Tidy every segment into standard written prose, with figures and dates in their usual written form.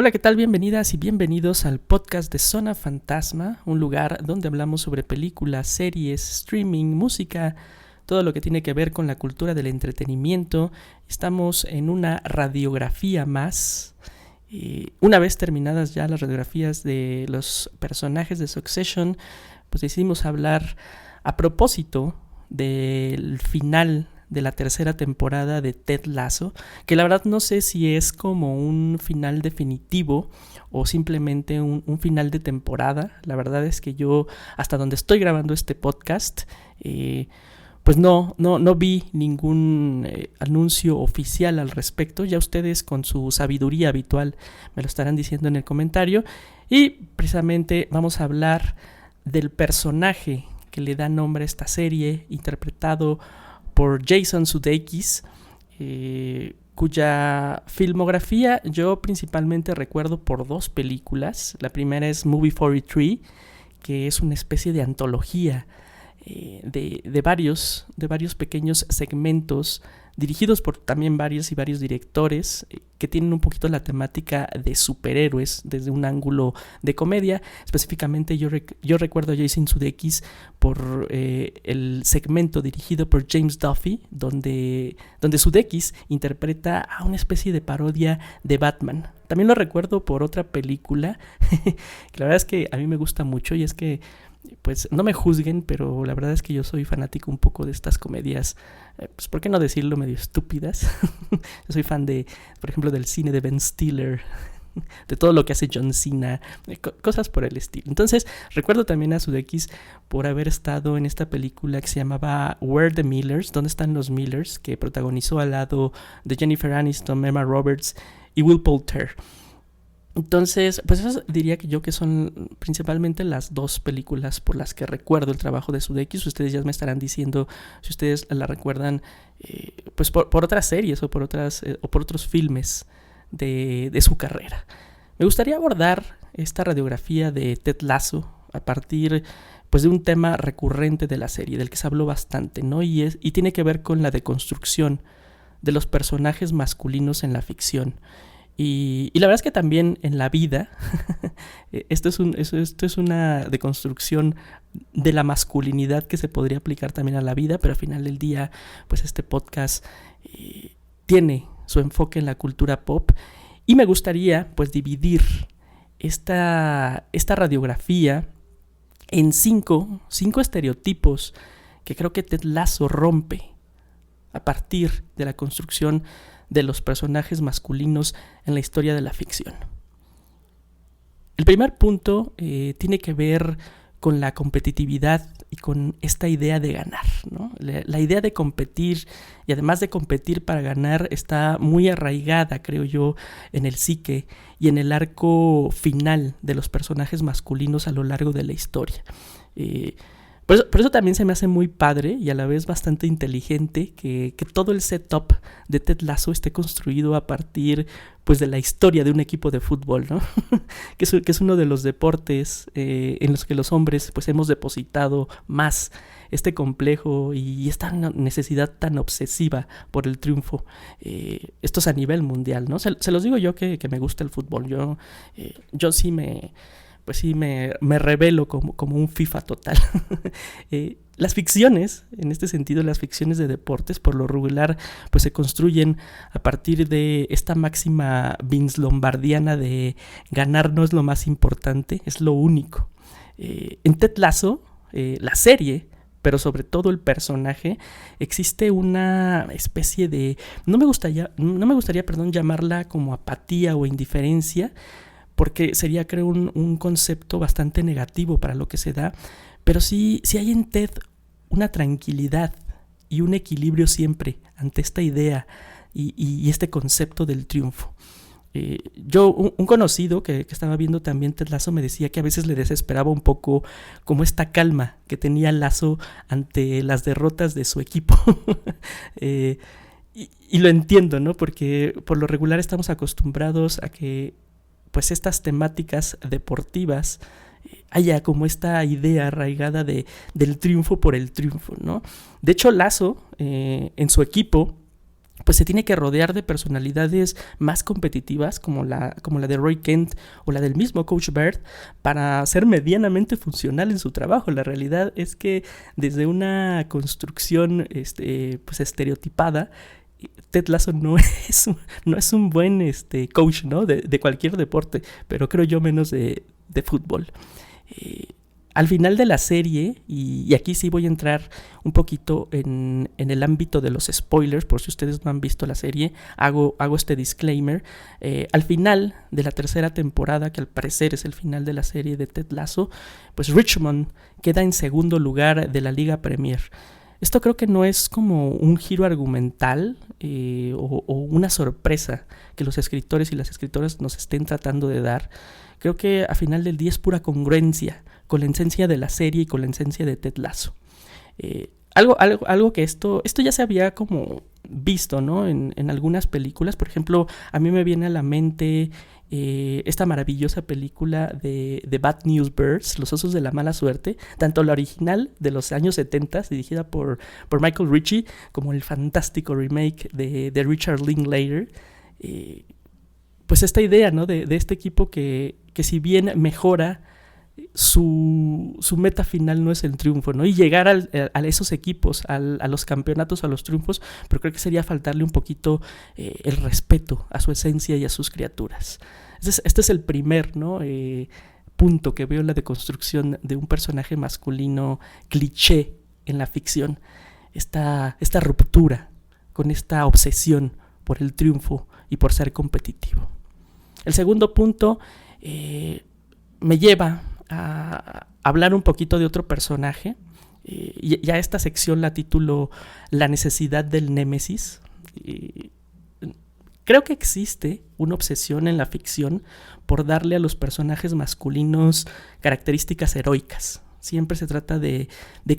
Hola, ¿qué tal? Bienvenidas y bienvenidos al podcast de Zona Fantasma, un lugar donde hablamos sobre películas, series, streaming, música, todo lo que tiene que ver con la cultura del entretenimiento. Estamos en una radiografía más. Una vez terminadas ya las radiografías de los personajes de Succession, pues decidimos hablar a propósito del final de la tercera temporada de Ted Lasso, que la verdad no sé si es como un final definitivo o simplemente un final de temporada. La verdad es que yo, hasta donde estoy grabando este podcast, pues no vi ningún anuncio oficial al respecto. Ya ustedes con su sabiduría habitual me lo estarán diciendo en el comentario. Y precisamente vamos a hablar del personaje que le da nombre a esta serie, interpretado por Jason Sudeikis, cuya filmografía yo principalmente recuerdo por dos películas. La primera es Movie 43, que es una especie de antología de varios pequeños segmentos dirigidos por también varios directores que tienen un poquito la temática de superhéroes desde un ángulo de comedia. Específicamente yo recuerdo a Jason Sudeikis por el segmento dirigido por James Duffy, donde Sudeikis interpreta a una especie de parodia de Batman. También lo recuerdo por otra película que la verdad es que a mí me gusta mucho, y es que pues no me juzguen, pero la verdad es que yo soy fanático un poco de estas comedias, pues por qué no decirlo, medio estúpidas. Yo soy fan de, por ejemplo, del cine de Ben Stiller, de todo lo que hace John Cena, cosas por el estilo. Entonces recuerdo también a Sudeikis por haber estado en esta película que se llamaba Where are the Millers, ¿Dónde están los Millers?, que protagonizó al lado de Jennifer Aniston, Emma Roberts y Will Poulter. Entonces, pues eso diría que yo que son principalmente las dos películas por las que recuerdo el trabajo de Sudeikis. Ustedes ya me estarán diciendo si ustedes la recuerdan pues por otras series o por otros filmes de su carrera. Me gustaría abordar esta radiografía de Ted Lasso a partir pues de un tema recurrente de la serie, del que se habló bastante, ¿no? Y tiene que ver con la deconstrucción de los personajes masculinos en la ficción. Y la verdad es que también en la vida, esto es una deconstrucción de la masculinidad que se podría aplicar también a la vida, pero al final del día, pues este podcast tiene su enfoque en la cultura pop, y me gustaría pues dividir esta radiografía en cinco estereotipos que creo que Ted Lasso rompe a partir de la construcción de los personajes masculinos en la historia de la ficción. El primer punto tiene que ver con la competitividad y con esta idea de ganar, ¿no? La idea de competir, y además de competir para ganar, está muy arraigada, creo yo, en el psique y en el arco final de los personajes masculinos a lo largo de la historia. Por eso también se me hace muy padre y a la vez bastante inteligente que todo el setup de Ted Lasso esté construido a partir pues de la historia de un equipo de fútbol, ¿no? que es uno de los deportes en los que los hombres pues hemos depositado más este complejo y esta necesidad tan obsesiva por el triunfo. Esto es a nivel mundial, ¿no? Se los digo yo que me gusta el fútbol. Yo sí me revelo como un FIFA total. Las ficciones, en este sentido, las ficciones de deportes, por lo regular, pues se construyen a partir de esta máxima Vince Lombardiana de ganar no es lo más importante, es lo único. En Ted Lasso, la serie, pero sobre todo el personaje, existe una especie de, no me gustaría llamarla como apatía o indiferencia, porque sería, creo, un concepto bastante negativo para lo que se da, pero sí hay en Ted una tranquilidad y un equilibrio siempre ante esta idea y este concepto del triunfo. Un conocido que estaba viendo también Ted Lasso me decía que a veces le desesperaba un poco como esta calma que tenía Lasso ante las derrotas de su equipo. Y lo entiendo, ¿no? Porque por lo regular estamos acostumbrados a que pues estas temáticas deportivas haya como esta idea arraigada del triunfo por el triunfo, ¿no? De hecho, Lasso, en su equipo, pues se tiene que rodear de personalidades más competitivas como la de Roy Kent o la del mismo Coach Bird para ser medianamente funcional en su trabajo. La realidad es que desde una construcción pues estereotipada, Ted Lasso no es un buen coach, ¿no? de cualquier deporte, pero creo yo menos de fútbol. Al final de la serie, y aquí sí voy a entrar un poquito en el ámbito de los spoilers, por si ustedes no han visto la serie, hago este disclaimer. Al final de la tercera temporada, que al parecer es el final de la serie de Ted Lasso, pues Richmond queda en segundo lugar de la Liga Premier. Esto creo que no es como un giro argumental o una sorpresa que los escritores y las escritoras nos estén tratando de dar. Creo que a final del día es pura congruencia con la esencia de la serie y con la esencia de Ted Lasso. Algo que esto ya se había como visto, ¿no? En algunas películas. Por ejemplo, a mí me viene a la mente esta maravillosa película de Bad News Bears, Los Osos de la Mala Suerte, tanto la original de los años 70, dirigida por Michael Ritchie, como el fantástico remake de Richard Linklater. Pues esta idea, ¿no? de este equipo que si bien mejora, su meta final no es el triunfo, ¿no? Y llegar a esos equipos, a los campeonatos, a los triunfos, pero creo que sería faltarle un poquito el respeto a su esencia y a sus criaturas. Este es el primer, ¿no? Punto que veo en la deconstrucción de un personaje masculino cliché en la ficción. Esta ruptura con esta obsesión por el triunfo y por ser competitivo. El segundo punto me lleva a hablar un poquito de otro personaje. Ya esta sección la titulo La necesidad del némesis. Creo que existe una obsesión en la ficción por darle a los personajes masculinos características heroicas. Siempre se trata de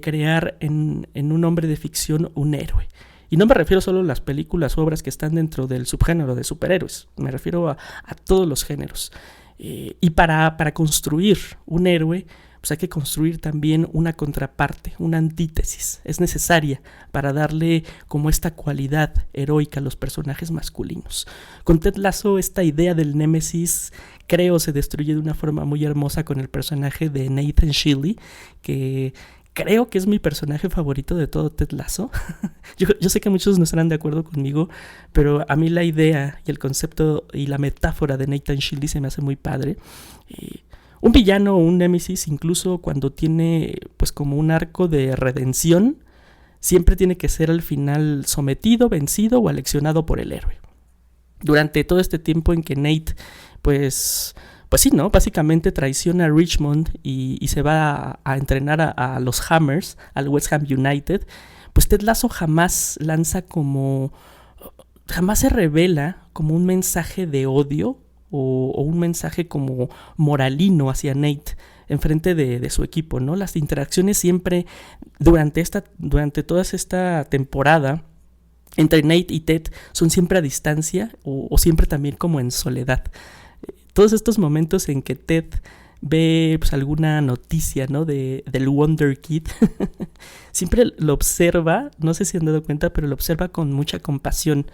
crear en un hombre de ficción un héroe. Y no me refiero solo a las películas o obras que están dentro del subgénero de superhéroes. Me refiero a todos los géneros. Y para construir un héroe, pues hay que construir también una contraparte, una antítesis. Es necesaria para darle como esta cualidad heroica a los personajes masculinos. Con Ted Lasso, esta idea del némesis, creo, se destruye de una forma muy hermosa con el personaje de Nathan Shelley, que creo que es mi personaje favorito de todo Ted Lasso. Yo sé que muchos no estarán de acuerdo conmigo, pero a mí la idea y el concepto y la metáfora de Nathan Shelley se me hace muy padre. Un villano o un némesis, incluso cuando tiene pues como un arco de redención, siempre tiene que ser al final sometido, vencido o aleccionado por el héroe. Durante todo este tiempo en que Nate pues sí, ¿no? Básicamente traiciona a Richmond y se va a entrenar a los Hammers, al West Ham United. Pues Ted Lasso jamás se revela como un mensaje de odio o un mensaje como moralino hacia Nate en frente de su equipo, ¿no? Las interacciones siempre durante toda esta temporada entre Nate y Ted son siempre a distancia o siempre también como en soledad. Todos estos momentos en que Ted ve pues alguna noticia, ¿no? del Wonder Kid, siempre lo observa, no sé si han dado cuenta, pero lo observa con mucha compasión,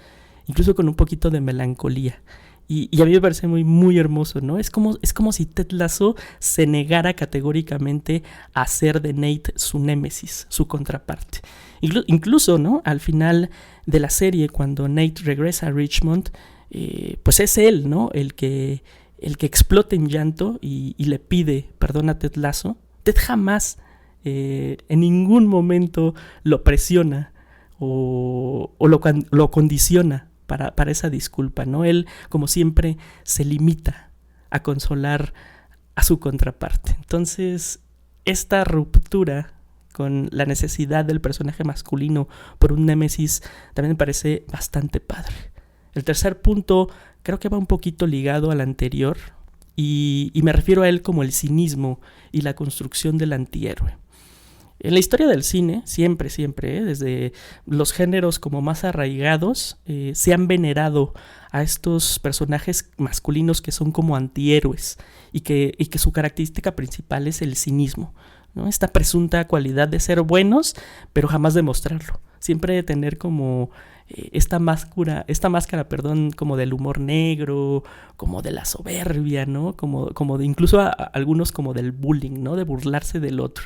incluso con un poquito de melancolía. Y a mí me parece muy, muy hermoso, ¿no? Es como si Ted Lasso se negara categóricamente a hacer de Nate su némesis, su contraparte. Incluso, ¿no? Al final de la serie, cuando Nate regresa a Richmond, pues es él, ¿no? El que explota en llanto y le pide perdón a Ted Lasso. Ted jamás en ningún momento lo presiona o lo condiciona para esa disculpa, ¿no? Él, como siempre, se limita a consolar a su contraparte. Entonces, esta ruptura con la necesidad del personaje masculino por un némesis también me parece bastante padre. El tercer punto creo que va un poquito ligado al anterior y me refiero a él como el cinismo y la construcción del antihéroe. En la historia del cine, siempre, desde los géneros como más arraigados, se han venerado a estos personajes masculinos que son como antihéroes y que su característica principal es el cinismo, ¿no? Esta presunta cualidad de ser buenos, pero jamás demostrarlo. siempre tener como esta máscara, perdón, como del humor negro, como de la soberbia, ¿no? Como de incluso a algunos como del bullying, ¿no? De burlarse del otro.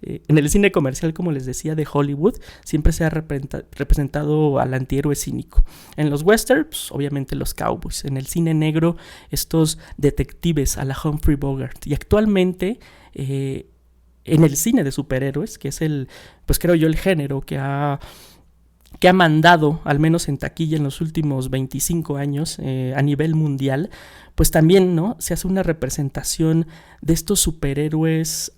En el cine comercial, como les decía, de Hollywood, siempre se ha representado al antihéroe cínico. En los westerns, pues, obviamente los cowboys. En el cine negro, estos detectives a la Humphrey Bogart. Y actualmente, en el cine de superhéroes, que es pues creo yo el género que ha mandado, al menos en taquilla en los últimos 25 años a nivel mundial, pues también, ¿no? Se hace una representación de estos superhéroes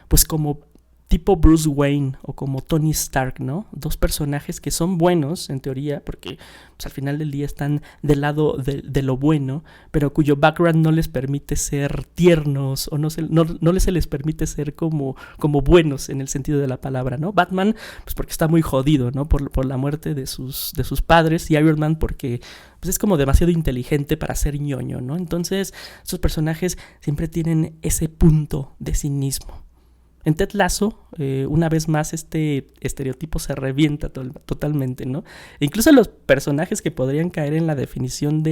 pues como tipo Bruce Wayne o como Tony Stark, ¿no? Dos personajes que son buenos, en teoría, porque pues, al final del día están del lado de lo bueno, pero cuyo background no les permite ser tiernos o no se les permite ser como buenos en el sentido de la palabra, ¿no? Batman, pues porque está muy jodido, ¿no? Por la muerte de sus padres, y Iron Man porque pues, es como demasiado inteligente para ser ñoño, ¿no? Entonces, esos personajes siempre tienen ese punto de cinismo. En Ted Lasso, una vez más, este estereotipo se revienta totalmente, ¿no? E incluso los personajes que podrían caer en la definición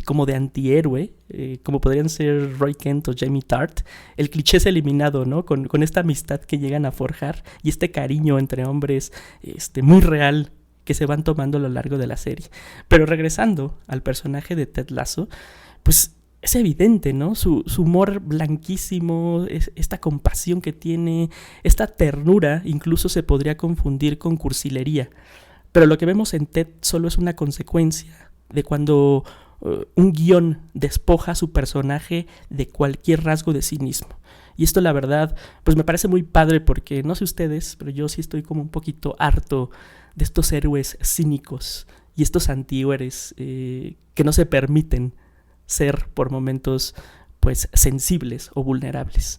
como de antihéroe, como podrían ser Roy Kent o Jamie Tart, el cliché es eliminado, ¿no? Con esta amistad que llegan a forjar y este cariño entre hombres muy real que se van tomando a lo largo de la serie. Pero regresando al personaje de Ted Lasso, pues es evidente, ¿no? Su humor blanquísimo, esta compasión que tiene, esta ternura, incluso se podría confundir con cursilería. Pero lo que vemos en Ted solo es una consecuencia de cuando un guión despoja a su personaje de cualquier rasgo de cinismo. Y esto, la verdad, pues me parece muy padre porque, no sé ustedes, pero yo sí estoy como un poquito harto de estos héroes cínicos y estos antihéroes que no se permiten ser por momentos pues sensibles o vulnerables.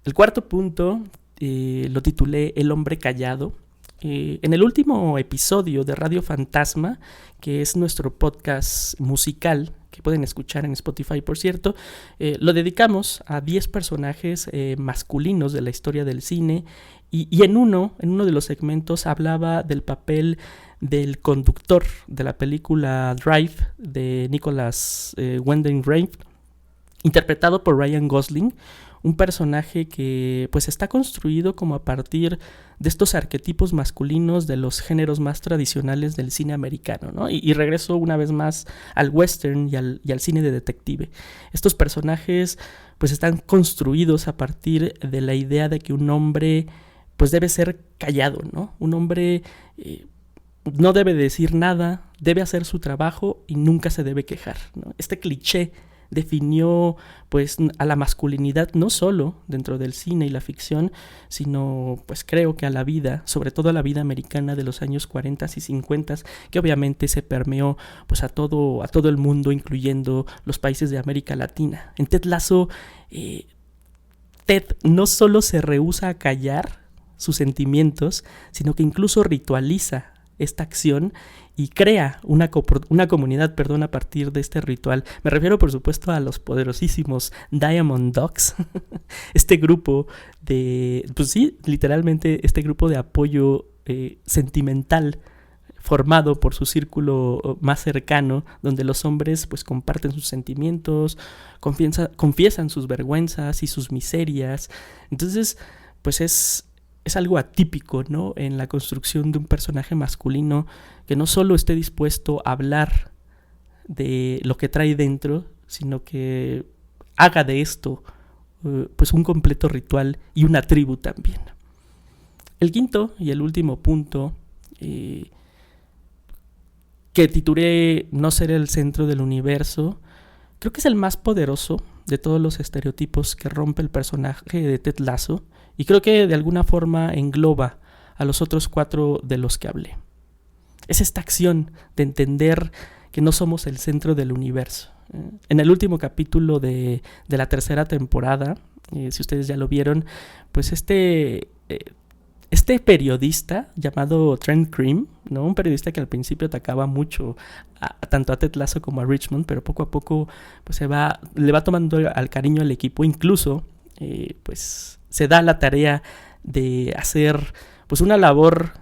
El cuarto punto lo titulé El hombre callado. En el último episodio de Radio Fantasma, que es nuestro podcast musical, que pueden escuchar en Spotify, por cierto, lo dedicamos a 10 personajes masculinos de la historia del cine, y en uno de los segmentos hablaba del papel del conductor de la película Drive de Nicholas Winding Refn, interpretado por Ryan Gosling, un personaje que pues está construido como a partir de estos arquetipos masculinos de los géneros más tradicionales del cine americano, ¿no? Y regreso una vez más al western y al cine de detective. Estos personajes pues están construidos a partir de la idea de que un hombre pues debe ser callado, ¿no? Un hombre no debe decir nada, debe hacer su trabajo y nunca se debe quejar, ¿no? Este cliché definió pues a la masculinidad no solo dentro del cine y la ficción, sino pues creo que a la vida, sobre todo a la vida americana de los años 40 y 50, que obviamente se permeó pues a todo el mundo, incluyendo los países de América Latina. En Ted Lasso, Ted no solo se rehúsa a callar sus sentimientos, sino que incluso ritualiza esta acción y crea una comunidad, a partir de este ritual. Me refiero, por supuesto, a los poderosísimos Diamond Dogs, este grupo pues sí, literalmente este grupo de apoyo sentimental formado por su círculo más cercano, donde los hombres pues comparten sus sentimientos, confiesan sus vergüenzas y sus miserias. Entonces, pues es algo atípico, ¿no? En la construcción de un personaje masculino que no solo esté dispuesto a hablar de lo que trae dentro, sino que haga de esto pues un completo ritual y una tribu también. El quinto y el último punto, que titulé No ser el centro del universo, creo que es el más poderoso de todos los estereotipos que rompe el personaje de Ted Lasso, y creo que de alguna forma engloba a los otros 4 de los que hablé. Es esta acción de entender que no somos el centro del universo. En el último capítulo de la tercera temporada, si ustedes ya lo vieron, pues este periodista llamado Trent Cream, ¿no? Un periodista que al principio atacaba mucho tanto a Ted Lasso como a Richmond, pero poco a poco pues le va tomando al cariño al equipo, incluso pues se da la tarea de hacer pues una labor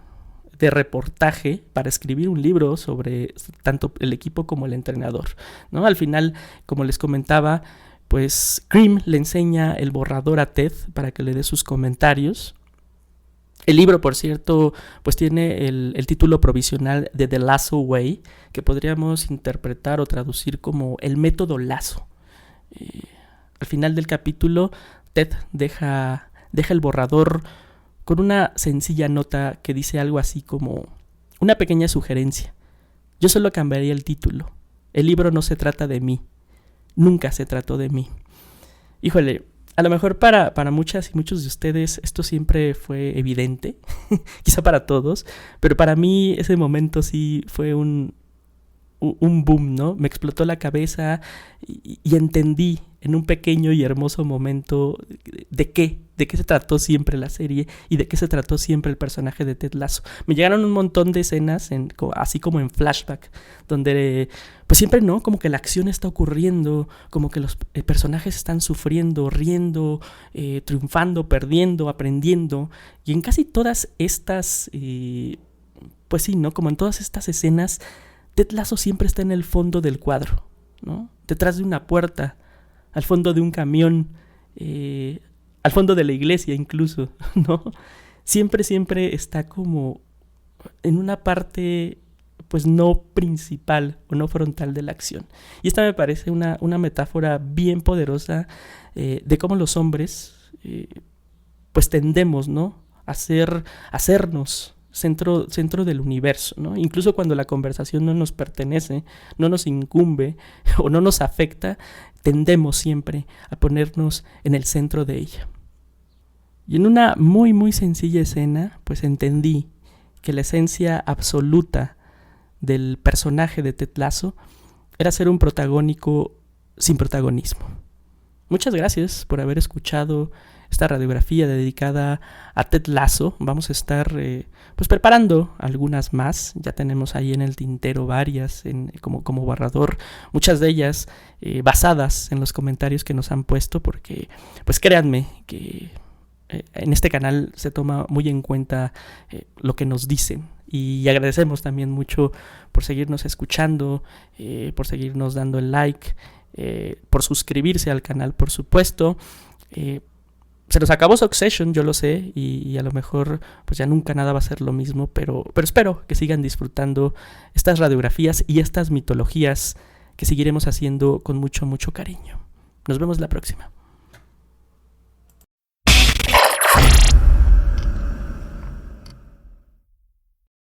de reportaje para escribir un libro sobre tanto el equipo como el entrenador, ¿no? Al final, como les comentaba, pues Cream le enseña el borrador a Ted para que le dé sus comentarios. El libro, por cierto, pues tiene el título provisional de The Lasso Way, que podríamos interpretar o traducir como el método Lasso. Al final del capítulo, Ted deja el borrador con una sencilla nota que dice algo así como una pequeña sugerencia. Yo solo cambiaría el título. El libro no se trata de mí. Nunca se trató de mí. Híjole, a lo mejor para muchas y muchos de ustedes esto siempre fue evidente, quizá para todos, pero para mí ese momento sí fue un boom, ¿no? Me explotó la cabeza y entendí en un pequeño y hermoso momento de qué se trató siempre la serie y de qué se trató siempre el personaje de Ted Lasso. Me llegaron un montón de escenas, así como en flashback, donde pues siempre, ¿no? Como que la acción está ocurriendo, como que los personajes están sufriendo, riendo, triunfando, perdiendo, aprendiendo. Y en casi todas estas, pues sí, ¿no? Como en todas estas escenas, Ted Lasso siempre está en el fondo del cuadro, ¿no? Detrás de una puerta, al fondo de un camión, al fondo de la iglesia incluso, ¿no? Siempre está como en una parte pues no principal o no frontal de la acción. Y esta me parece una metáfora bien poderosa de cómo los hombres pues tendemos, ¿no? a hacernos centro del universo, ¿no? Incluso cuando la conversación no nos pertenece, no nos incumbe o no nos afecta, tendemos siempre a ponernos en el centro de ella. Y en una muy muy sencilla escena, pues entendí que la esencia absoluta del personaje de Ted Lasso era ser un protagónico sin protagonismo. Muchas gracias por haber escuchado esta radiografía dedicada a Ted Lasso. Vamos a estar pues preparando algunas más. Ya tenemos ahí en el tintero varias como borrador, muchas de ellas basadas en los comentarios que nos han puesto, porque pues créanme que en este canal se toma muy en cuenta lo que nos dicen, y agradecemos también mucho por seguirnos escuchando, por seguirnos dando el like, por suscribirse al canal, por supuesto. Se nos acabó Succession, yo lo sé, y a lo mejor pues ya nunca nada va a ser lo mismo, pero espero que sigan disfrutando estas radiografías y estas mitologías que seguiremos haciendo con mucho, mucho cariño. Nos vemos la próxima.